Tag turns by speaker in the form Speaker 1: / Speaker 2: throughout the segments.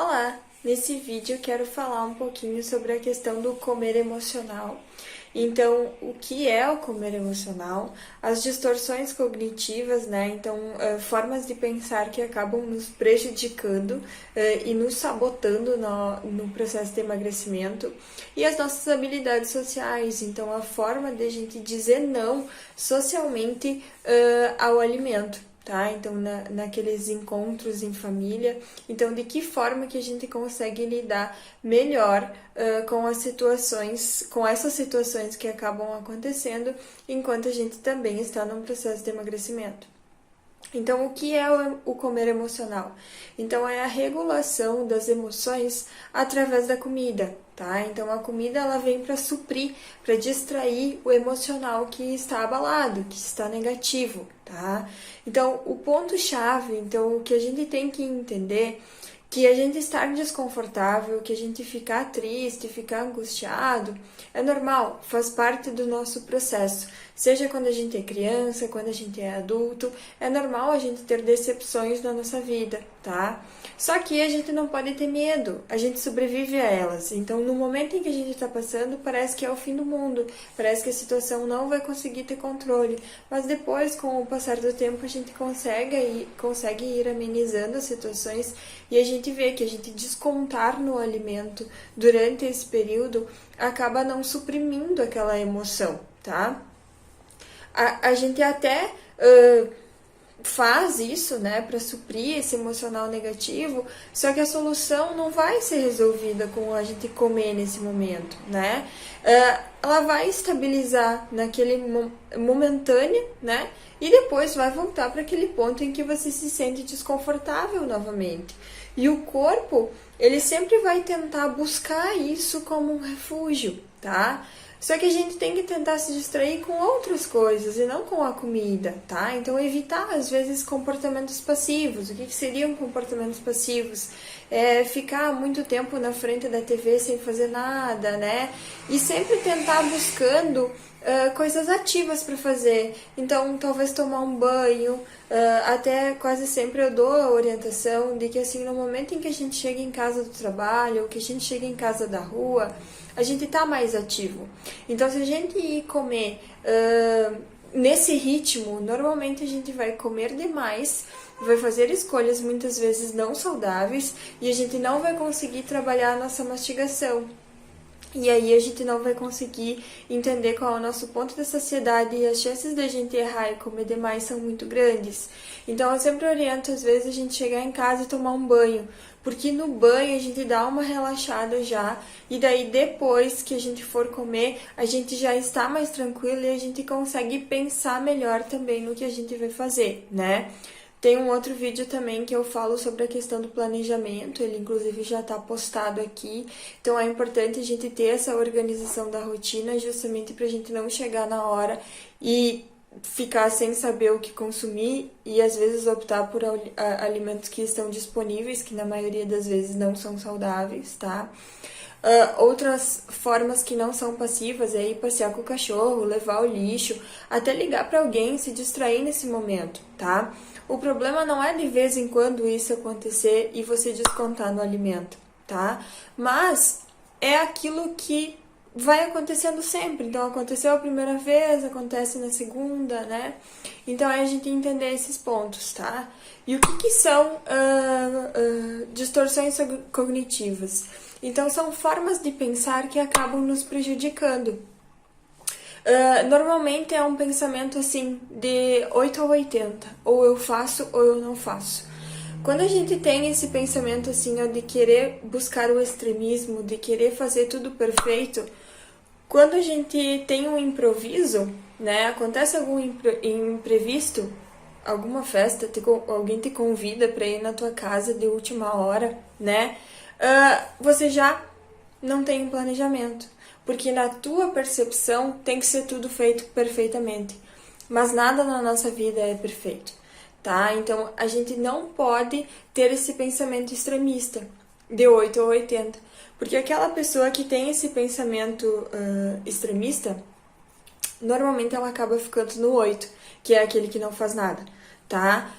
Speaker 1: Olá! Nesse vídeo eu quero falar um pouquinho sobre a questão do comer emocional. Então, o que é o comer emocional? As distorções cognitivas, né? Então, formas de pensar que acabam nos prejudicando e nos sabotando no processo de emagrecimento. E as nossas habilidades sociais, então a forma de a gente dizer não socialmente ao alimento. Tá? Então, naqueles encontros em família, então de que forma que a gente consegue lidar melhor com as situações, com essas situações que acabam acontecendo, enquanto a gente também está num processo de emagrecimento. Então, o que é o comer emocional? Então, é a regulação das emoções através da comida, tá? Então, a comida ela vem para suprir, para distrair o emocional que está abalado, que está negativo, tá? Então, o ponto-chave, então, o que a gente tem que entender que a gente estar desconfortável, que a gente ficar triste, ficar angustiado, é normal, faz parte do nosso processo. Seja quando a gente é criança, quando a gente é adulto, é normal a gente ter decepções na nossa vida, tá? Só que a gente não pode ter medo, a gente sobrevive a elas. Então, no momento em que a gente está passando, parece que é o fim do mundo, parece que a situação não vai conseguir ter controle. Mas depois, com o passar do tempo, a gente consegue ir amenizando as situações e a gente vê que a gente descontar no alimento durante esse período acaba não suprimindo aquela emoção, tá? A gente até faz isso, né, para suprir esse emocional negativo, só que a solução não vai ser resolvida com a gente comer nesse momento, né? Ela vai estabilizar naquele momentâneo, né? E depois vai voltar para aquele ponto em que você se sente desconfortável novamente. E o corpo, ele sempre vai tentar buscar isso como um refúgio, tá? Só que a gente tem que tentar se distrair com outras coisas e não com a comida, tá? Então, evitar, às vezes, comportamentos passivos. O que seriam comportamentos passivos? Ficar muito tempo na frente da TV sem fazer nada, né? E sempre tentar buscando coisas ativas para fazer. Então, talvez tomar um banho. Até quase sempre eu dou a orientação de que, assim, no momento em que a gente chega em casa do trabalho, ou que a gente chega em casa da rua, a gente tá mais ativo. Então, se a gente ir comer nesse ritmo, normalmente a gente vai comer demais, vai fazer escolhas muitas vezes não saudáveis e a gente não vai conseguir trabalhar a nossa mastigação. E aí a gente não vai conseguir entender qual é o nosso ponto de saciedade e as chances de a gente errar e comer demais são muito grandes. Então eu sempre oriento, às vezes, a gente chegar em casa e tomar um banho, porque no banho a gente dá uma relaxada já, e daí depois que a gente for comer, a gente já está mais tranquilo e a gente consegue pensar melhor também no que a gente vai fazer, né? Tem um outro vídeo também que eu falo sobre a questão do planejamento, ele inclusive já está postado aqui. Então é importante a gente ter essa organização da rotina justamente para a gente não chegar na hora e ficar sem saber o que consumir e às vezes optar por alimentos que estão disponíveis, que na maioria das vezes não são saudáveis, tá? Outras formas que não são passivas é ir passear com o cachorro, levar o lixo, até ligar para alguém, se distrair nesse momento, tá? O problema não é de vez em quando isso acontecer e você descontar no alimento, tá? Mas é aquilo que vai acontecendo sempre. Então, aconteceu a primeira vez, acontece na segunda, né? Então, é a gente entender esses pontos, tá? E o que são distorções cognitivas? Então, são formas de pensar que acabam nos prejudicando. Normalmente é um pensamento assim, de 8 a 80. Ou eu faço ou eu não faço. Quando a gente tem esse pensamento assim, ó, de querer buscar o extremismo, de querer fazer tudo perfeito, quando a gente tem um improviso, né, acontece algum imprevisto, alguma festa, alguém te convida para ir na tua casa de última hora, né, você já não tem um planejamento, porque na tua percepção tem que ser tudo feito perfeitamente, mas nada na nossa vida é perfeito, tá? Então a gente não pode ter esse pensamento extremista de 8 ou 80, porque aquela pessoa que tem esse pensamento extremista, normalmente ela acaba ficando no 8, que é aquele que não faz nada, tá?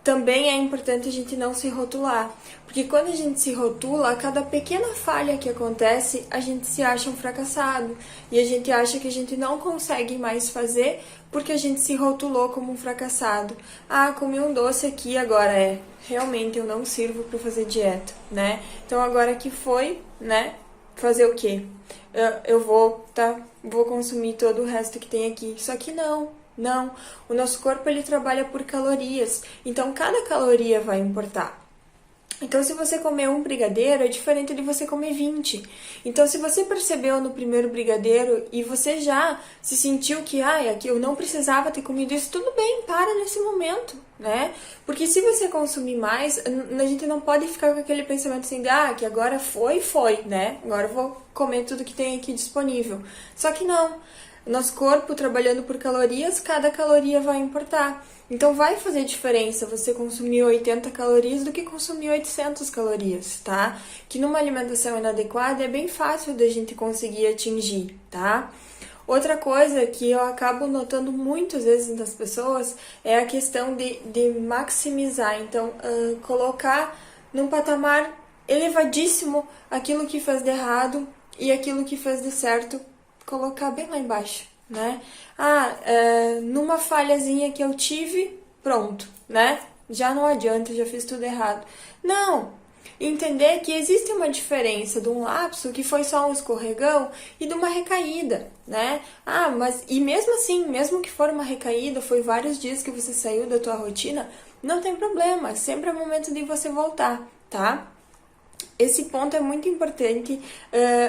Speaker 1: também é importante a gente não se rotular, porque quando a gente se rotula, a cada pequena falha que acontece, a gente se acha um fracassado e a gente acha que a gente não consegue mais fazer porque a gente se rotulou como um fracassado. Ah, comi um doce aqui, agora realmente eu não sirvo para fazer dieta, né? Então agora que foi, né? Fazer o quê? Eu vou consumir todo o resto que tem aqui. Só que não. O nosso corpo ele trabalha por calorias. Então cada caloria vai importar. Então, se você comer um brigadeiro, é diferente de você comer 20. Então, se você percebeu no primeiro brigadeiro e você já se sentiu que, aqui eu não precisava ter comido isso, tudo bem, para nesse momento, né? Porque se você consumir mais, a gente não pode ficar com aquele pensamento assim, que agora foi, né? Agora eu vou comer tudo que tem aqui disponível. Só que não. Nosso corpo trabalhando por calorias, cada caloria vai importar. Então vai fazer diferença você consumir 80 calorias do que consumir 800 calorias, tá? Que numa alimentação inadequada é bem fácil da gente conseguir atingir, tá? Outra coisa que eu acabo notando muitas vezes nas pessoas é a questão de maximizar. Então, colocar num patamar elevadíssimo aquilo que fez de errado e aquilo que fez de certo, colocar bem lá embaixo, né? Numa falhazinha que eu tive, pronto, né? Já não adianta, já fiz tudo errado. Não! Entender que existe uma diferença de um lapso que foi só um escorregão e de uma recaída, né? E mesmo assim, mesmo que for uma recaída, foi vários dias que você saiu da tua rotina, não tem problema, sempre é momento de você voltar, tá? Esse ponto é muito importante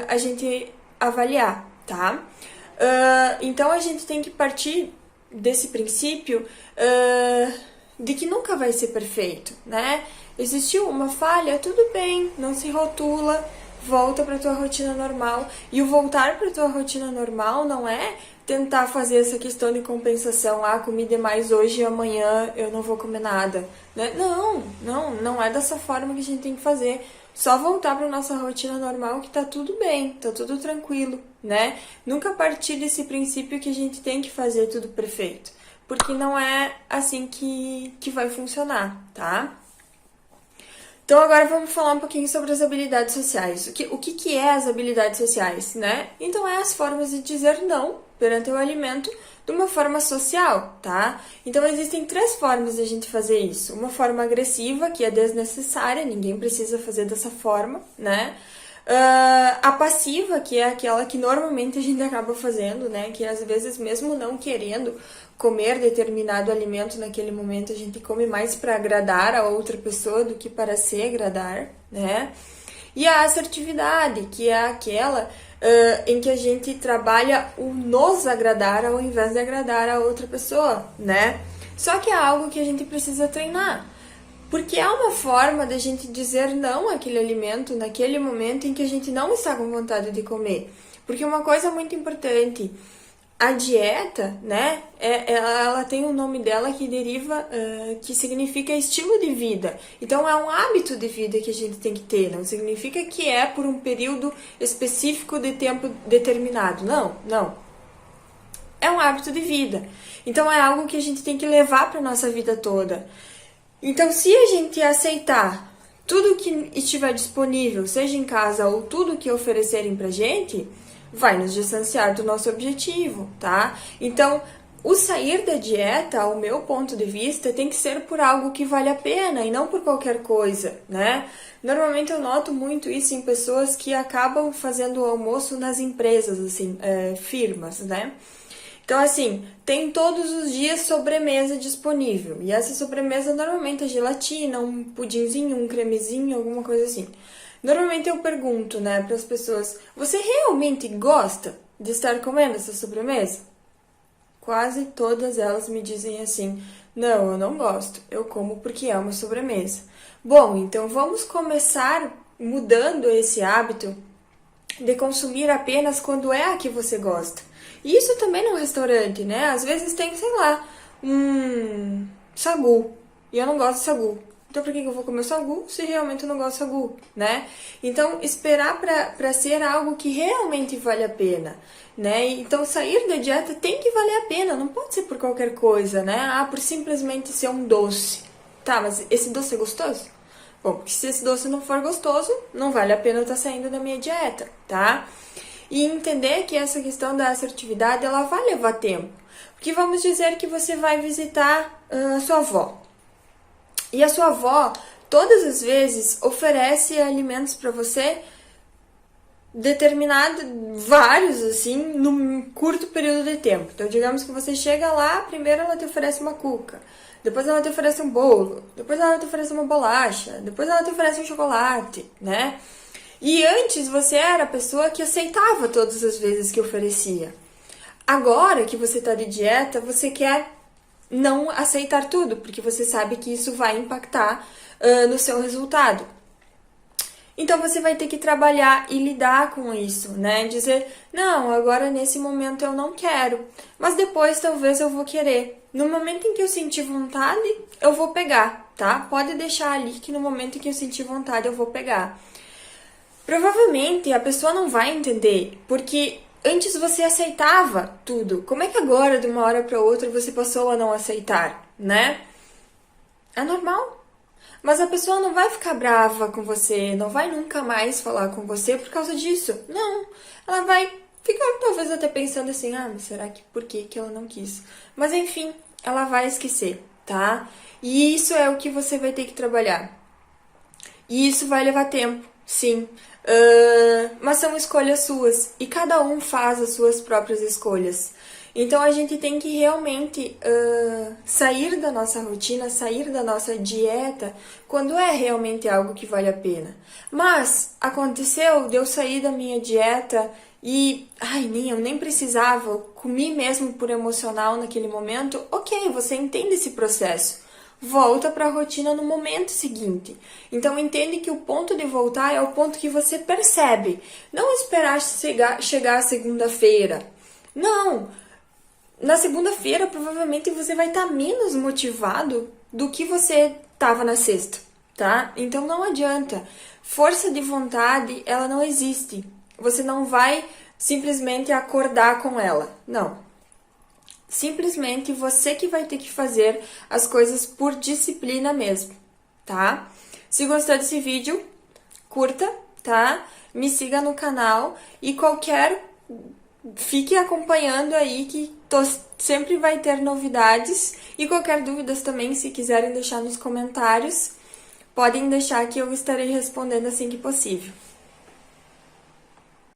Speaker 1: a gente avaliar, tá? Então a gente tem que partir desse princípio de que nunca vai ser perfeito, né? Existiu uma falha, tudo bem, não se rotula, volta para tua rotina normal. E o voltar para tua rotina normal não é tentar fazer essa questão de compensação, comi demais hoje e amanhã eu não vou comer nada, né? Não é dessa forma que a gente tem que fazer. Só voltar para nossa rotina normal que tá tudo bem, tá tudo tranquilo, né? Nunca partir desse princípio que a gente tem que fazer tudo perfeito, porque não é assim que vai funcionar, tá? Então agora vamos falar um pouquinho sobre as habilidades sociais. O que é as habilidades sociais, né? Então é as formas de dizer não perante o alimento de uma forma social, tá? Então existem 3 formas de a gente fazer isso. Uma forma agressiva, que é desnecessária, ninguém precisa fazer dessa forma, né? A passiva, que é aquela que normalmente a gente acaba fazendo, né? Que às vezes, mesmo não querendo comer determinado alimento naquele momento, a gente come mais para agradar a outra pessoa do que para se agradar, né? E a assertividade, que é aquela em que a gente trabalha o nos agradar ao invés de agradar a outra pessoa, né? Só que é algo que a gente precisa treinar. Porque é uma forma da gente dizer não àquele alimento naquele momento em que a gente não está com vontade de comer. Porque uma coisa muito importante, a dieta, né, ela tem um nome dela que deriva, que significa estilo de vida. Então é um hábito de vida que a gente tem que ter, não significa que é por um período específico de tempo determinado. Não. É um hábito de vida. Então é algo que a gente tem que levar para nossa vida toda. Então, se a gente aceitar tudo que estiver disponível, seja em casa ou tudo que oferecerem pra gente, vai nos distanciar do nosso objetivo, tá? Então, o sair da dieta, ao meu ponto de vista, tem que ser por algo que vale a pena e não por qualquer coisa, né? Normalmente eu noto muito isso em pessoas que acabam fazendo o almoço nas empresas, assim, firmas, né? Então, assim, tem todos os dias sobremesa disponível. E essa sobremesa normalmente é gelatina, um pudinzinho, um cremezinho, alguma coisa assim. Normalmente eu pergunto, né, para as pessoas, você realmente gosta de estar comendo essa sobremesa? Quase todas elas me dizem assim, não, eu não gosto, eu como porque é uma sobremesa. Bom, então vamos começar mudando esse hábito de consumir apenas quando é a que você gosta. E isso também no restaurante, né? Às vezes tem, sei lá, sagu. E eu não gosto de sagu. Então por que eu vou comer sagu se realmente eu não gosto de sagu, né? Então esperar pra ser algo que realmente vale a pena, né? Então sair da dieta tem que valer a pena, não pode ser por qualquer coisa, né? Por simplesmente ser um doce. Tá, mas esse doce é gostoso? Bom, porque se esse doce não for gostoso, não vale a pena eu estar saindo da minha dieta, tá? E entender que essa questão da assertividade, ela vai levar tempo. Porque vamos dizer que você vai visitar a sua avó. E a sua avó, todas as vezes, oferece alimentos para você determinado, vários, assim, num curto período de tempo. Então, digamos que você chega lá, primeiro ela te oferece uma cuca, depois ela te oferece um bolo, depois ela te oferece uma bolacha, depois ela te oferece um chocolate, né? E antes você era a pessoa que aceitava todas as vezes que oferecia. Agora que você tá de dieta, você quer não aceitar tudo, porque você sabe que isso vai impactar no seu resultado. Então você vai ter que trabalhar e lidar com isso, né? Dizer, não, agora nesse momento eu não quero, mas depois talvez eu vou querer. No momento em que eu sentir vontade, eu vou pegar, tá? Pode deixar ali que no momento em que eu sentir vontade eu vou pegar. Provavelmente a pessoa não vai entender, porque antes você aceitava tudo. Como é que agora, de uma hora para outra, você passou a não aceitar, né? É normal. Mas a pessoa não vai ficar brava com você, não vai nunca mais falar com você por causa disso. Não. Ela vai ficar talvez até pensando assim, ah, mas será que por que ela não quis? Mas enfim, ela vai esquecer, tá? E isso é o que você vai ter que trabalhar. E isso vai levar tempo, sim. Mas são escolhas suas. E cada um faz as suas próprias escolhas. Então a gente tem que realmente sair da nossa rotina, sair da nossa dieta, quando é realmente algo que vale a pena. Mas aconteceu de eu sair da minha dieta e, eu nem precisava, comi mesmo por emocional naquele momento. Ok, você entende esse processo. Volta para a rotina no momento seguinte. Então entende que o ponto de voltar é o ponto que você percebe. Não esperar chegar a segunda-feira. Não. Na segunda-feira, provavelmente você vai estar menos motivado do que você estava na sexta, tá? Então não adianta. Força de vontade, ela não existe. Você não vai simplesmente acordar com ela. Não. Simplesmente você que vai ter que fazer as coisas por disciplina mesmo, tá? Se gostou desse vídeo, curta, tá? Me siga no canal e fique acompanhando aí que sempre vai ter novidades. E qualquer dúvidas também, se quiserem deixar nos comentários, podem deixar que eu estarei respondendo assim que possível.